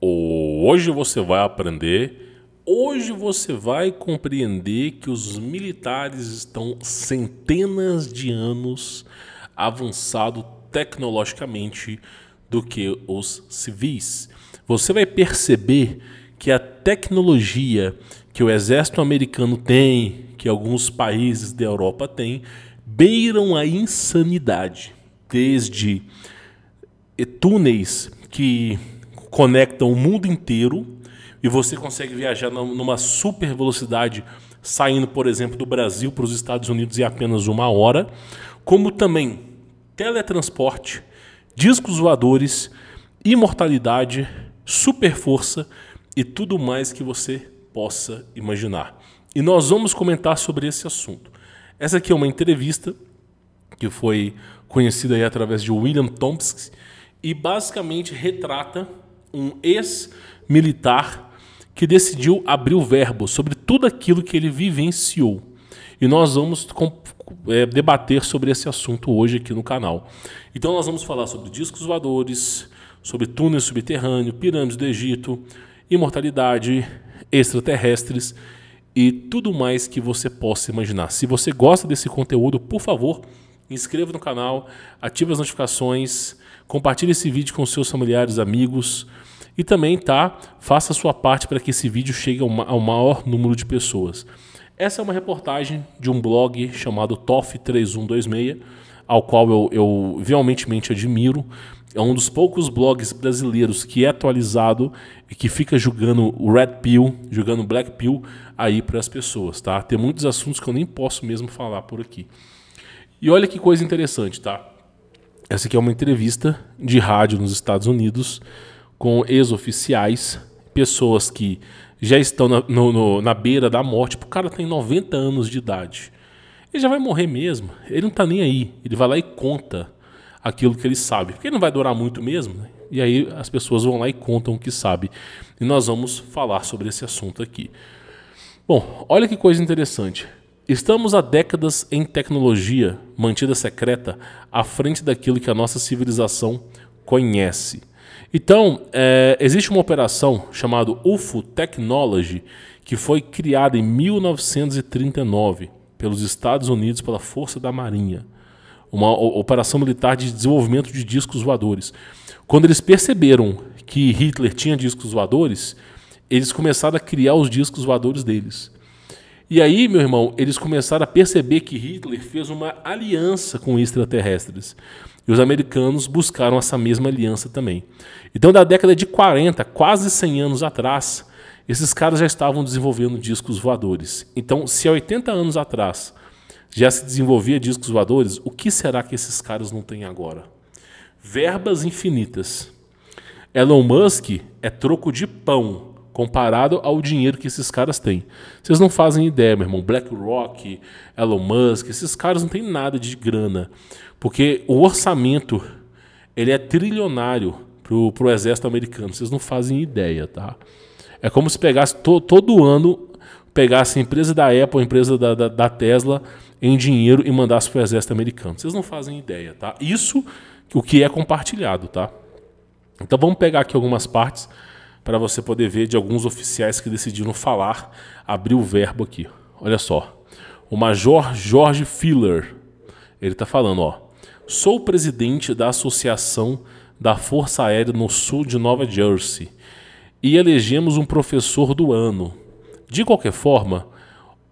Hoje você vai aprender, hoje você vai compreender que os militares estão centenas de anos avançado tecnologicamente do que os civis. Você vai perceber que a tecnologia que o exército americano tem, que alguns países da Europa têm, beiram a insanidade. Desde túneis que conectam o mundo inteiro e você consegue viajar numa super velocidade, saindo, por exemplo, do Brasil para os Estados Unidos em apenas 1 hora, como também teletransporte, discos voadores, imortalidade, super força e tudo mais que você possa imaginar. E nós vamos comentar sobre esse assunto. Essa aqui é uma entrevista que foi conhecida aí através de William Thompson e basicamente retrata um ex-militar que decidiu abrir o verbo sobre tudo aquilo que ele vivenciou. E nós vamos debater sobre esse assunto hoje aqui no canal. Então nós vamos falar sobre discos voadores, sobre túneis subterrâneos, pirâmides do Egito, imortalidade, extraterrestres e tudo mais que você possa imaginar. Se você gosta desse conteúdo, por favor, inscreva no canal, ative as notificações, compartilhe esse vídeo com seus familiares, amigos e também faça a sua parte para que esse vídeo chegue ao maior número de pessoas. Essa é uma reportagem de um blog chamado TOF3126, ao qual eu veementemente admiro. É um dos poucos blogs brasileiros que é atualizado e que fica jogando o Red Pill, jogando Black Pill aí para as pessoas, tá? Tem muitos assuntos que eu nem posso mesmo falar por aqui. E olha que coisa interessante, tá? Essa aqui é uma entrevista de rádio nos Estados Unidos com ex-oficiais, pessoas que já estão na beira da morte. O cara tem 90 anos de idade. Ele já vai morrer mesmo. Ele não tá nem aí. Ele vai lá e conta aquilo que ele sabe. Porque ele não vai durar muito mesmo, né? E aí as pessoas vão lá e contam o que sabe. E nós vamos falar sobre esse assunto aqui. Bom, olha que coisa interessante. Estamos há décadas em tecnologia mantida secreta à frente daquilo que a nossa civilização conhece. Então, existe uma operação chamada UFO Technology que foi criada em 1939 pelos Estados Unidos pela Força da Marinha. Uma operação militar de desenvolvimento de discos voadores. Quando eles perceberam que Hitler tinha discos voadores, eles começaram a criar os discos voadores deles. E aí, meu irmão, eles começaram a perceber que Hitler fez uma aliança com extraterrestres. E os americanos buscaram essa mesma aliança também. Então, da década de 40, quase 100 anos atrás, esses caras já estavam desenvolvendo discos voadores. Então, se há 80 anos atrás já se desenvolvia discos voadores, o que será que esses caras não têm agora? Verbas infinitas. Elon Musk é troco de pão comparado ao dinheiro que esses caras têm. Vocês não fazem ideia, meu irmão. BlackRock, Elon Musk, esses caras não têm nada de grana. Porque o orçamento ele é trilionário pro exército americano. Vocês não fazem ideia, tá? É como se pegasse todo ano, pegasse a empresa da Apple, a empresa da Tesla em dinheiro e mandasse pro exército americano. Vocês não fazem ideia, tá? Isso o que é compartilhado, tá? Então vamos pegar aqui algumas partes para você poder ver de alguns oficiais que decidiram falar, abrir o verbo aqui. Olha só. O Major George Filler, ele está falando, ó. Sou presidente da Associação da Força Aérea no sul de Nova Jersey e elegemos um professor do ano. De qualquer forma,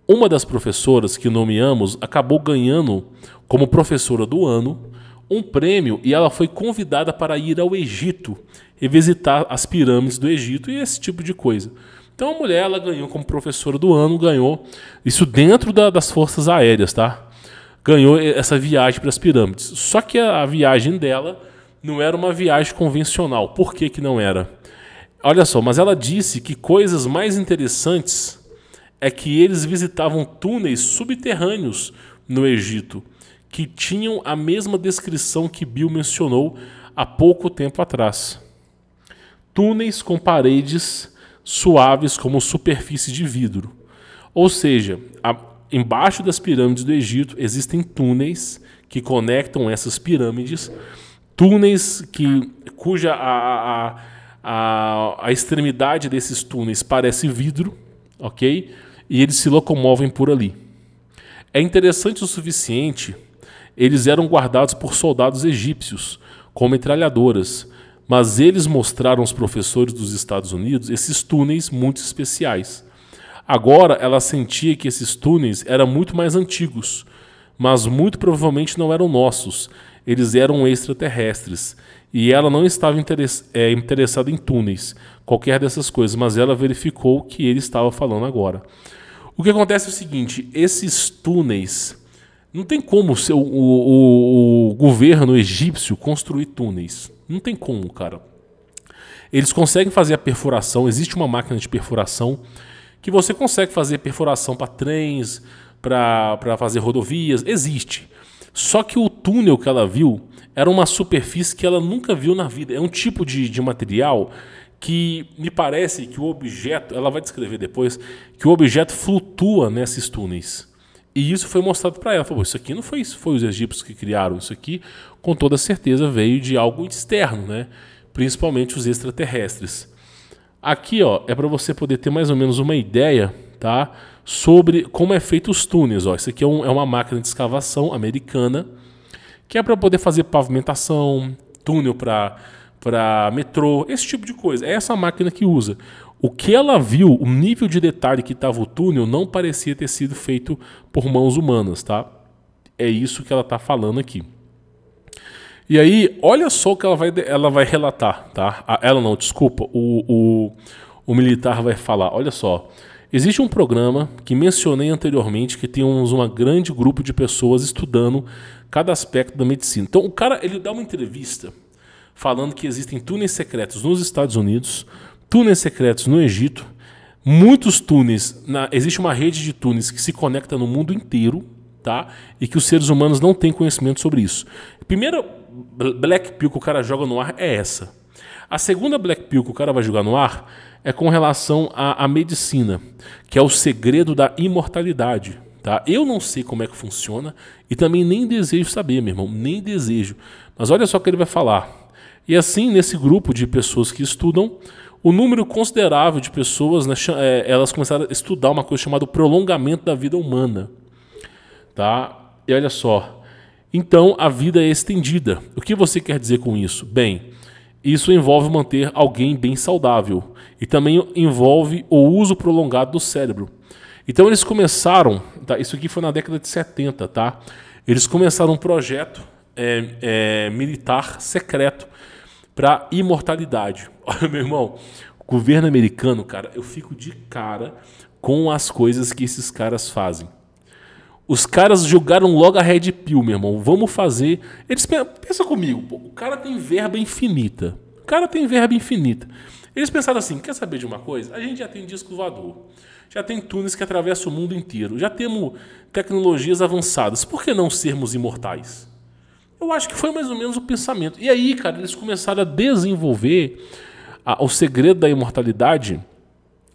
uma das professoras que nomeamos acabou ganhando como professora do ano um prêmio e ela foi convidada para ir ao Egito e visitar as pirâmides do Egito e esse tipo de coisa. Então a mulher ela ganhou como professora do ano, ganhou isso dentro das forças aéreas, tá? Ganhou essa viagem para as pirâmides. Só que a viagem dela não era uma viagem convencional. Por que que não era? Olha só, mas ela disse que coisas mais interessantes é que eles visitavam túneis subterrâneos no Egito, que tinham a mesma descrição que Bill mencionou há pouco tempo atrás. Túneis com paredes suaves como superfície de vidro. Ou seja, embaixo das pirâmides do Egito existem túneis que conectam essas pirâmides, túneis cuja a a extremidade desses túneis parece vidro, ok? E eles se locomovem por ali. É interessante o suficiente, eles eram guardados por soldados egípcios, com metralhadoras, mas eles mostraram aos professores dos Estados Unidos esses túneis muito especiais. Agora ela sentia que esses túneis eram muito mais antigos, mas muito provavelmente não eram nossos, eles eram extraterrestres. E ela não estava interessada em túneis, qualquer dessas coisas, mas ela verificou o que ele estava falando agora. O que acontece é o seguinte, esses túneis, não tem como o governo egípcio construir túneis. Não tem como, cara. Eles conseguem fazer a perfuração, existe uma máquina de perfuração que você consegue fazer perfuração para trens, para fazer rodovias, existe. Só que o túnel que ela viu era uma superfície que ela nunca viu na vida. É um tipo de material que me parece que o objeto, ela vai descrever depois, que o objeto flutua nesses túneis. E isso foi mostrado para ela. Falou, isso aqui não foi os egípcios que criaram, isso aqui com toda certeza veio de algo externo, né? Principalmente os extraterrestres. Aqui, ó, é para você poder ter mais ou menos uma ideia, tá, sobre como é feito os túneis. Ó. Isso aqui é uma máquina de escavação americana que é para poder fazer pavimentação, túnel para metrô, esse tipo de coisa. É essa máquina que usa. O que ela viu, o nível de detalhe que estava o túnel, não parecia ter sido feito por mãos humanas, tá? É isso que ela está falando aqui. E aí, olha só o que ela vai relatar, tá? Ela não, desculpa, o militar vai falar, olha só. Existe um programa que mencionei anteriormente que temos um grande grupo de pessoas estudando cada aspecto da medicina. Então, o cara, ele dá uma entrevista falando que existem túneis secretos nos Estados Unidos, túneis secretos no Egito, muitos túneis, existe uma rede de túneis que se conecta no mundo inteiro, tá? E que os seres humanos não têm conhecimento sobre isso. A primeira Black Pill que o cara joga no ar é essa. A segunda Black Pill que o cara vai jogar no ar é com relação à medicina, que é o segredo da imortalidade. Tá? Eu não sei como é que funciona e também nem desejo saber, meu irmão, nem desejo. Mas olha só o que ele vai falar. E assim, nesse grupo de pessoas que estudam, o número considerável de pessoas, né, elas começaram a estudar uma coisa chamada prolongamento da vida humana. Tá? E olha só, então a vida é estendida. O que você quer dizer com isso? Bem, isso envolve manter alguém bem saudável e também envolve o uso prolongado do cérebro. Então eles começaram, tá? Isso aqui foi na década de 70, tá? Eles começaram um projeto militar secreto para imortalidade. Olha, meu irmão, o governo americano, cara, eu fico de cara com as coisas que esses caras fazem. Os caras jogaram logo a Red Pill, meu irmão. Vamos fazer... Pensa comigo, pô, o cara tem verba infinita. Eles pensaram assim, quer saber de uma coisa? A gente já tem disco voador. Já tem túneis que atravessam o mundo inteiro. Já temos tecnologias avançadas. Por que não sermos imortais? Eu acho que foi mais ou menos o pensamento. E aí, cara, eles começaram a desenvolver o segredo da imortalidade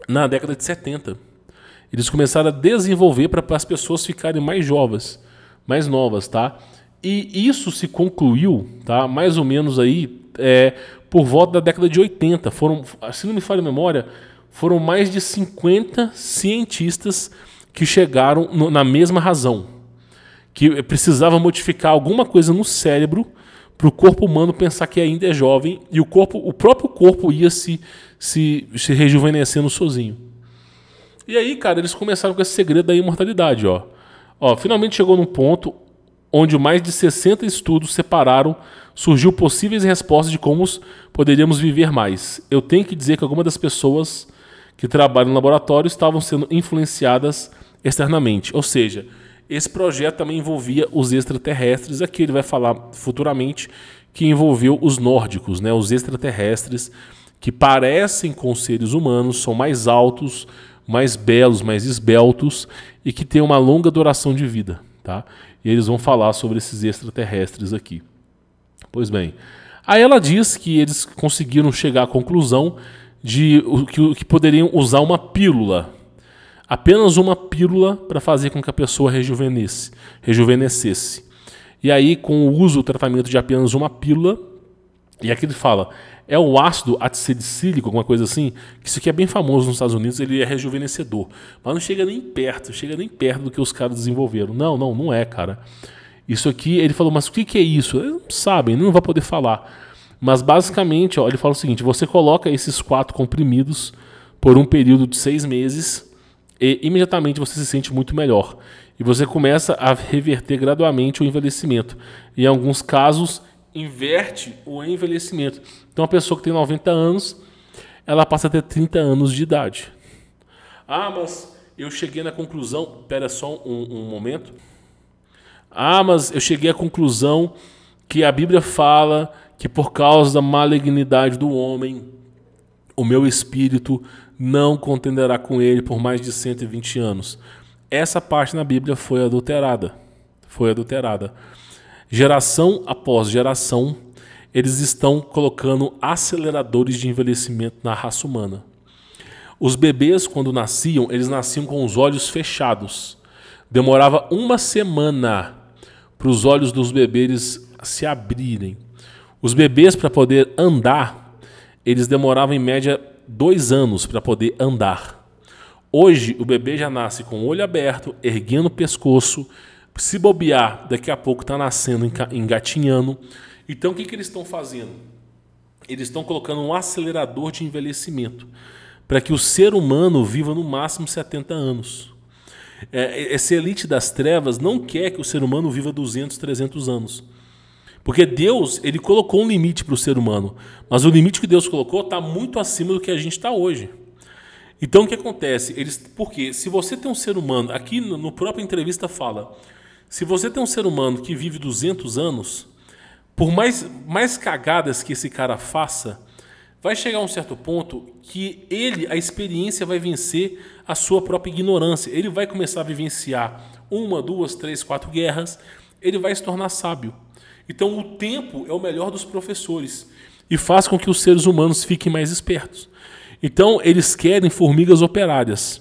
na década de 70. Eles começaram a desenvolver para as pessoas ficarem mais jovens, mais novas, tá? E isso se concluiu, tá? Mais ou menos aí por volta da década de 80. Foram, se não me falha a memória, foram mais de 50 cientistas que chegaram na mesma razão, que precisava modificar alguma coisa no cérebro para o corpo humano pensar que ainda é jovem e o próprio corpo ia se rejuvenescendo sozinho. E aí, cara, eles começaram com esse segredo da imortalidade, ó. Finalmente chegou num ponto onde mais de 60 estudos separaram, surgiu possíveis respostas de como poderíamos viver mais. Eu tenho que dizer que algumas das pessoas que trabalham no laboratório estavam sendo influenciadas externamente. Ou seja, esse projeto também envolvia os extraterrestres. Aqui ele vai falar futuramente que envolveu os nórdicos, né? Os extraterrestres que parecem com seres humanos, são mais altos, mais belos, mais esbeltos e que têm uma longa duração de vida, tá? E eles vão falar sobre esses extraterrestres aqui. Pois bem, aí ela diz que eles conseguiram chegar à conclusão de que poderiam usar uma pílula, apenas uma pílula para fazer com que a pessoa rejuvenescesse. E aí, com o uso, o tratamento de apenas uma pílula, e aqui ele fala, É o ácido acetilcílico, alguma coisa assim, que isso aqui é bem famoso nos Estados Unidos, ele é rejuvenescedor. Mas não chega nem perto do que os caras desenvolveram. Não é, cara. Isso aqui, ele falou, mas o que é isso? Eles não sabem, não vai poder falar. Mas basicamente, ó, ele fala o seguinte, você coloca esses 4 comprimidos por um período de 6 meses e imediatamente você se sente muito melhor. E você começa a reverter gradualmente o envelhecimento. Em alguns casos, inverte o envelhecimento. Então, a pessoa que tem 90 anos, ela passa a ter 30 anos de idade. Ah, mas eu cheguei na conclusão... Espera só um momento. Ah, mas eu cheguei à conclusão que a Bíblia fala que por causa da malignidade do homem, o meu espírito não contenderá com ele por mais de 120 anos. Essa parte na Bíblia foi adulterada. Geração após geração, eles estão colocando aceleradores de envelhecimento na raça humana. Os bebês, quando nasciam, eles nasciam com os olhos fechados. Demorava 1 semana para os olhos dos bebês se abrirem. Os bebês, para poder andar, eles demoravam em média 2 anos para poder andar. Hoje, o bebê já nasce com o olho aberto, erguendo o pescoço. Se bobear, daqui a pouco está nascendo, engatinhando. Então, o que eles estão fazendo? Eles estão colocando um acelerador de envelhecimento para que o ser humano viva no máximo 70 anos. Essa elite das trevas não quer que o ser humano viva 200, 300 anos. Porque Deus, ele colocou um limite para o ser humano. Mas o limite que Deus colocou está muito acima do que a gente está hoje. Então, o que acontece? Porque se você tem um ser humano, aqui no próprio entrevista fala, se você tem um ser humano que vive 200 anos, por mais cagadas que esse cara faça, vai chegar a um certo ponto que a experiência vai vencer a sua própria ignorância. Ele vai começar a vivenciar 1, 2, 3, 4 guerras, ele vai se tornar sábio. Então o tempo é o melhor dos professores e faz com que os seres humanos fiquem mais espertos. Então eles querem formigas operárias.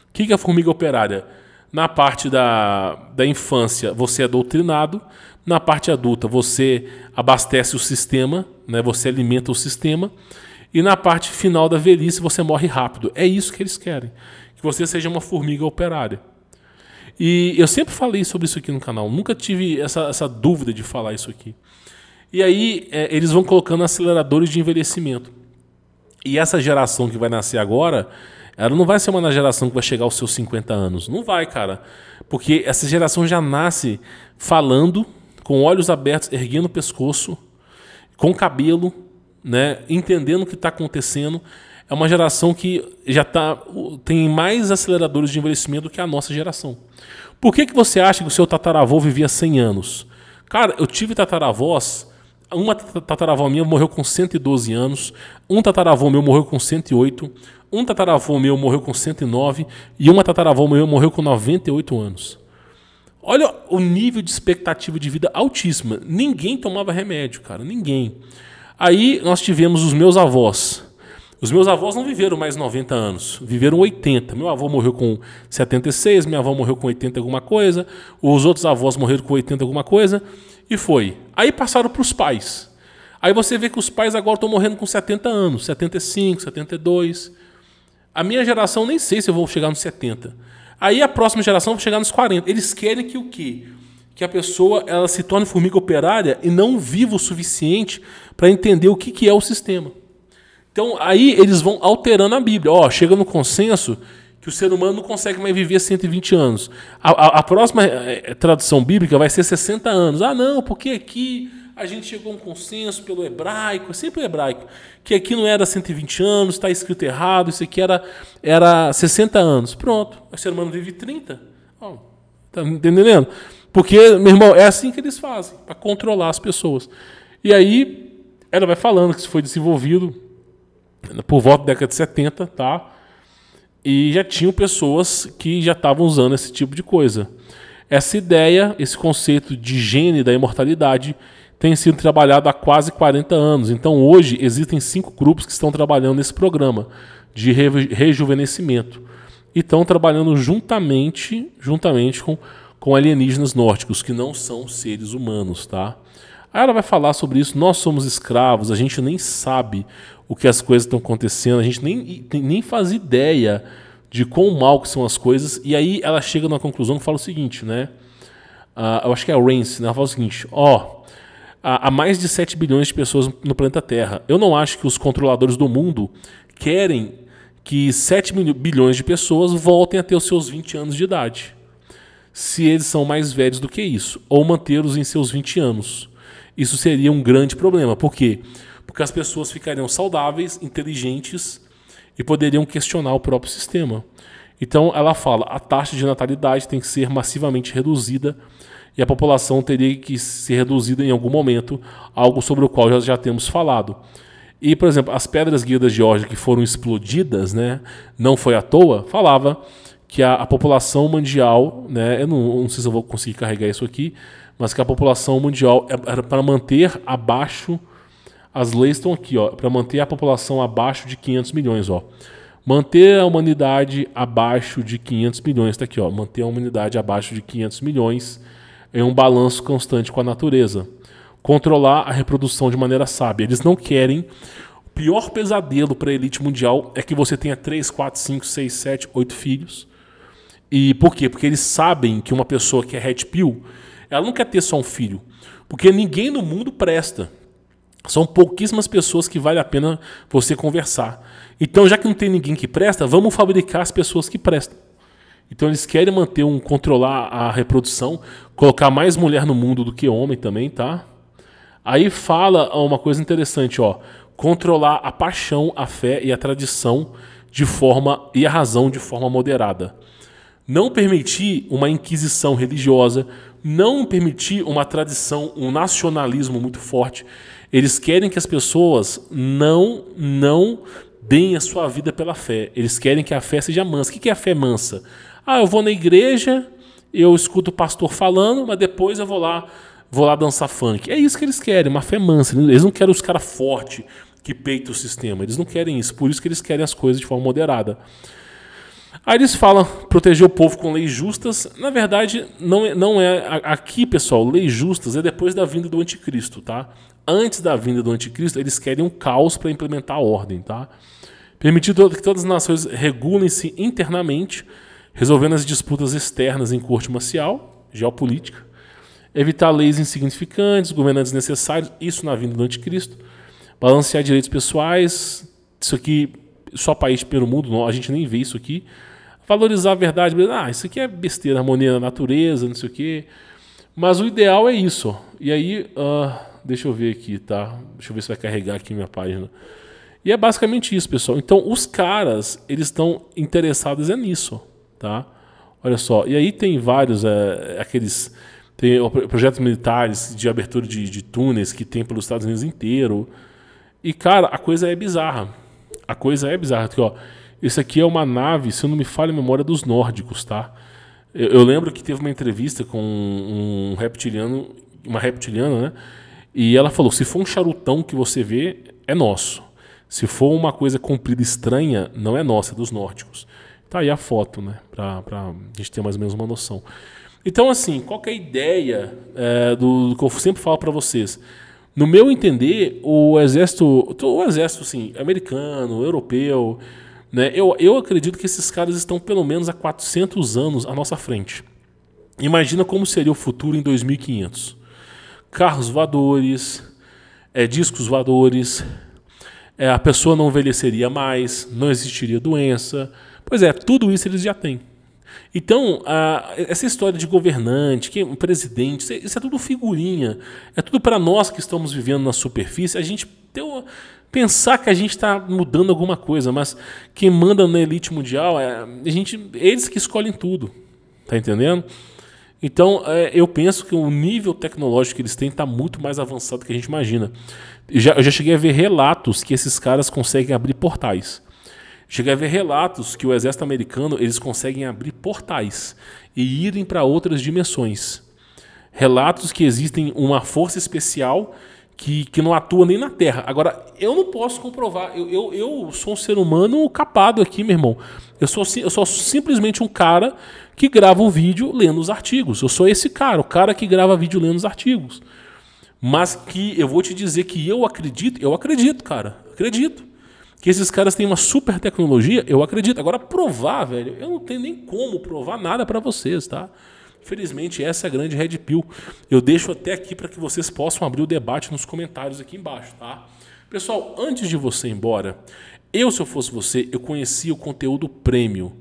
O que é a formiga operária? Na parte da infância você é doutrinado, na parte adulta você abastece o sistema, né? Você alimenta o sistema, e na parte final da velhice você morre rápido. É isso que eles querem, que você seja uma formiga operária. E eu sempre falei sobre isso aqui no canal, nunca tive essa dúvida de falar isso aqui. E aí eles vão colocando aceleradores de envelhecimento. E essa geração que vai nascer agora, ela não vai ser uma geração que vai chegar aos seus 50 anos. Não vai, cara. Porque essa geração já nasce falando, com olhos abertos, erguendo o pescoço, com cabelo, né, entendendo o que está acontecendo. É uma geração que já tem mais aceleradores de envelhecimento do que a nossa geração. Por que você acha que o seu tataravô vivia 100 anos? Cara, eu tive tataravós. Uma tataravó minha morreu com 112 anos. Um tataravô meu morreu com 108. Um tataravô meu morreu com 109. E uma tataravó meu morreu com 98 anos. Olha o nível de expectativa de vida altíssima. Ninguém tomava remédio, cara. Ninguém. Aí nós tivemos os meus avós. Os meus avós não viveram mais 90 anos, viveram 80. Meu avô morreu com 76, minha avó morreu com 80 alguma coisa, os outros avós morreram com 80 alguma coisa, e foi. Aí passaram para os pais. Aí você vê que os pais agora estão morrendo com 70 anos, 75, 72. A minha geração nem sei se eu vou chegar nos 70. Aí a próxima geração vai chegar nos 40. Eles querem que o quê? Que a pessoa ela se torne formiga operária e não viva o suficiente para entender o que é o sistema. Então, aí eles vão alterando a Bíblia. Chega no consenso que o ser humano não consegue mais viver 120 anos. A próxima tradução bíblica vai ser 60 anos. Ah, não, porque aqui a gente chegou a um consenso pelo hebraico, é sempre o hebraico, que aqui não era 120 anos, está escrito errado, isso aqui era 60 anos. Pronto, o ser humano vive 30. Tá entendendo? Porque, meu irmão, é assim que eles fazem, para controlar as pessoas. E aí, ela vai falando que isso foi desenvolvido por volta da década de 70, tá? E já tinham pessoas que já estavam usando esse tipo de coisa. Essa ideia, esse conceito de gene da imortalidade tem sido trabalhado há quase 40 anos. Então hoje existem 5 grupos que estão trabalhando nesse programa de rejuvenescimento. E estão trabalhando juntamente com alienígenas nórdicos, que não são seres humanos, tá? Aí ela vai falar sobre isso, nós somos escravos, a gente nem sabe o que as coisas estão acontecendo, a gente nem faz ideia de quão mal que são as coisas, e aí ela chega numa conclusão que fala o seguinte, né? Eu acho que é a Rance, né? Ela fala o seguinte, há mais de 7 bilhões de pessoas no planeta Terra. Eu não acho que os controladores do mundo querem que 7 bilhões de pessoas voltem a ter os seus 20 anos de idade, se eles são mais velhos do que isso, ou mantê-los em seus 20 anos. Isso seria um grande problema. Por quê? Porque as pessoas ficariam saudáveis, inteligentes e poderiam questionar o próprio sistema. Então ela fala, a taxa de natalidade tem que ser massivamente reduzida e a população teria que ser reduzida em algum momento, algo sobre o qual já temos falado. E, por exemplo, as pedras guias da Geórgia que foram explodidas, né, não foi à toa, falava que a população mundial, né, eu não sei se eu vou conseguir carregar isso aqui, mas que a população mundial era para manter abaixo, as leis estão aqui, para manter a população abaixo de 500 milhões. Manter a humanidade abaixo de 500 milhões, está aqui, manter a humanidade abaixo de 500 milhões em um balanço constante com a natureza. Controlar a reprodução de maneira sábia. Eles não querem... O pior pesadelo para a elite mundial é que você tenha 3, 4, 5, 6, 7, 8 filhos. E por quê? Porque eles sabem que uma pessoa que é red pill, ela não quer ter só um filho. Porque ninguém no mundo presta. São pouquíssimas pessoas que vale a pena você conversar. Então, já que não tem ninguém que presta, vamos fabricar as pessoas que prestam. Então, eles querem controlar a reprodução, colocar mais mulher no mundo do que homem também, tá? Aí fala uma coisa interessante, controlar a paixão, a fé e a tradição e a razão de forma moderada. Não permitir uma inquisição religiosa, não permitir uma tradição, um nacionalismo muito forte. Eles querem que as pessoas não deem a sua vida pela fé. Eles querem que a fé seja mansa. O que é a fé mansa? Eu vou na igreja, eu escuto o pastor falando, mas depois eu vou lá dançar funk. É isso que eles querem, uma fé mansa. Eles não querem os caras fortes que peitam o sistema. Eles não querem isso. Por isso que eles querem as coisas de forma moderada. Aí eles falam proteger o povo com leis justas. Na verdade, não é aqui, pessoal, leis justas é depois da vinda do anticristo, tá? Antes da vinda do anticristo, eles querem um caos para implementar a ordem, tá? Permitir que todas as nações regulem-se internamente, resolvendo as disputas externas em corte marcial, geopolítica, evitar leis insignificantes, governantes necessários, isso na vinda do anticristo, balancear direitos pessoais, isso aqui só país de primeiro mundo, não, a gente nem vê isso aqui, valorizar a verdade, isso aqui é besteira, harmonia na natureza, não sei o quê, mas o ideal é isso. E aí, deixa eu ver aqui, tá? Deixa eu ver se vai carregar aqui minha página. E é basicamente isso, pessoal. Então, os caras, eles estão interessados nisso, tá? Olha só, e aí tem vários, tem projetos militares de abertura de túneis que tem pelos Estados Unidos inteiro. E, cara, a coisa é bizarra. A coisa é bizarra. Aqui, esse aqui é uma nave, se eu não me falha a memória, dos nórdicos, tá? Eu lembro que teve uma entrevista com uma reptiliana, né? E ela falou, se for um charutão que você vê, é nosso. Se for uma coisa comprida estranha, não é nossa, é dos nórdicos. Tá aí a foto, né? Pra gente ter mais ou menos uma noção. Então, assim, qual que é a ideia do que eu sempre falo para vocês? No meu entender, o exército assim, americano, europeu, né, eu acredito que esses caras estão pelo menos há 400 anos à nossa frente. Imagina como seria o futuro em 2500. Carros voadores, discos voadores, a pessoa não envelheceria mais, não existiria doença. Pois é, tudo isso eles já têm. Então, essa história de governante, presidente, isso é tudo figurinha. É tudo para nós que estamos vivendo na superfície. A gente pensar que a gente está mudando alguma coisa, mas quem manda na elite mundial, eles que escolhem tudo. Tá entendendo? Então, eu penso que o nível tecnológico que eles têm está muito mais avançado do que a gente imagina. Eu já cheguei a ver relatos que esses caras conseguem abrir portais. Cheguei a ver relatos que o exército americano eles conseguem abrir portais e irem para outras dimensões. Relatos que existem uma força especial que não atua nem na Terra. Agora, eu não posso comprovar. Eu sou um ser humano capado aqui, meu irmão. Eu sou simplesmente um cara que grava um vídeo lendo os artigos. Eu sou esse cara, o cara que grava vídeo lendo os artigos. mas que eu vou te dizer que eu acredito, cara, acredito. Que esses caras têm uma super tecnologia, eu acredito. Agora, provar, velho, eu não tenho nem como provar nada para vocês, tá? Infelizmente, essa é a grande Red Pill. Eu deixo até aqui para que vocês possam abrir o debate nos comentários aqui embaixo, tá? Pessoal, antes de você ir embora, se eu fosse você, eu conhecia o conteúdo premium.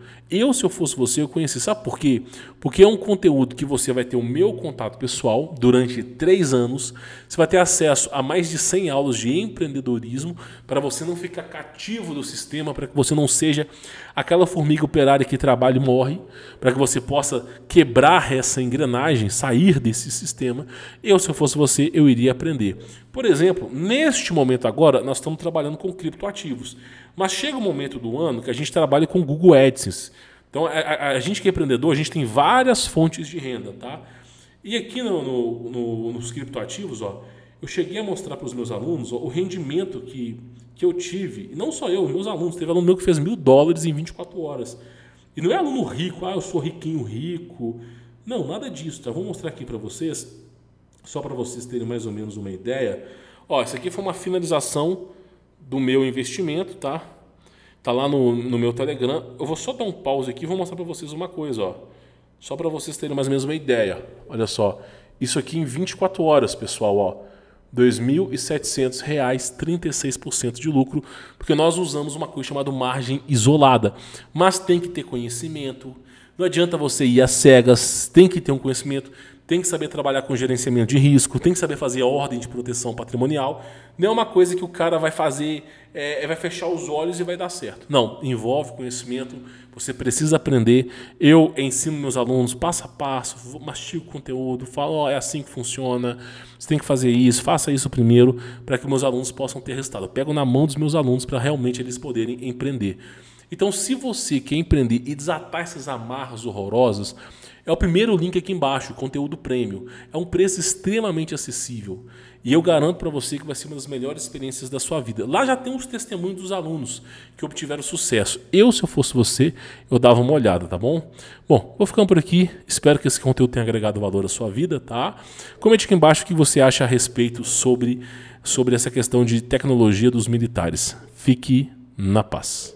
Se eu fosse você, eu conheci. Sabe por quê? Porque é um conteúdo que você vai ter o meu contato pessoal durante 3 anos. Você vai ter acesso a mais de 100 aulas de empreendedorismo para você não ficar cativo do sistema, para que você não seja aquela formiga operária que trabalha e morre, para que você possa quebrar essa engrenagem, sair desse sistema. Se eu fosse você, eu iria aprender. Por exemplo, neste momento agora, nós estamos trabalhando com criptoativos. Mas chega um momento do ano que a gente trabalha com Google AdSense. Então, a gente que é empreendedor, a gente tem várias fontes de renda, tá? E aqui nos criptoativos, ó, eu cheguei a mostrar para os meus alunos o rendimento que eu tive. E não só eu, meus alunos. Teve aluno meu que fez $1.000 em 24 horas. E não é aluno rico, eu sou riquinho, rico. Não, nada disso, tá? Vou mostrar aqui para vocês, só para vocês terem mais ou menos uma ideia. Ó, isso aqui foi uma finalização do meu investimento, tá? Tá lá no meu Telegram. Eu vou só dar um pause aqui e vou mostrar para vocês uma coisa, ó. Só para vocês terem mais ou menos uma ideia. Olha só, isso aqui em 24 horas, pessoal, ó. R$ 2.700, 36% de lucro, porque nós usamos uma coisa chamada margem isolada. Mas tem que ter conhecimento. Não adianta você ir às cegas, tem que ter um conhecimento, tem que saber trabalhar com gerenciamento de risco, tem que saber fazer a ordem de proteção patrimonial. Não é uma coisa que o cara vai fazer, vai fechar os olhos e vai dar certo. Não, envolve conhecimento, você precisa aprender. Eu ensino meus alunos passo a passo, mastigo o conteúdo, falo, é assim que funciona, você tem que fazer isso, faça isso primeiro, para que meus alunos possam ter resultado. Eu pego na mão dos meus alunos para realmente eles poderem empreender. Então, se você quer empreender e desatar essas amarras horrorosas, é o primeiro link aqui embaixo, conteúdo premium. É um preço extremamente acessível. E eu garanto para você que vai ser uma das melhores experiências da sua vida. Lá já tem os testemunhos dos alunos que obtiveram sucesso. Se eu fosse você, eu dava uma olhada, tá bom? Bom, vou ficando por aqui. Espero que esse conteúdo tenha agregado valor à sua vida, tá? Comente aqui embaixo o que você acha a respeito sobre essa questão de tecnologia dos militares. Fique na paz.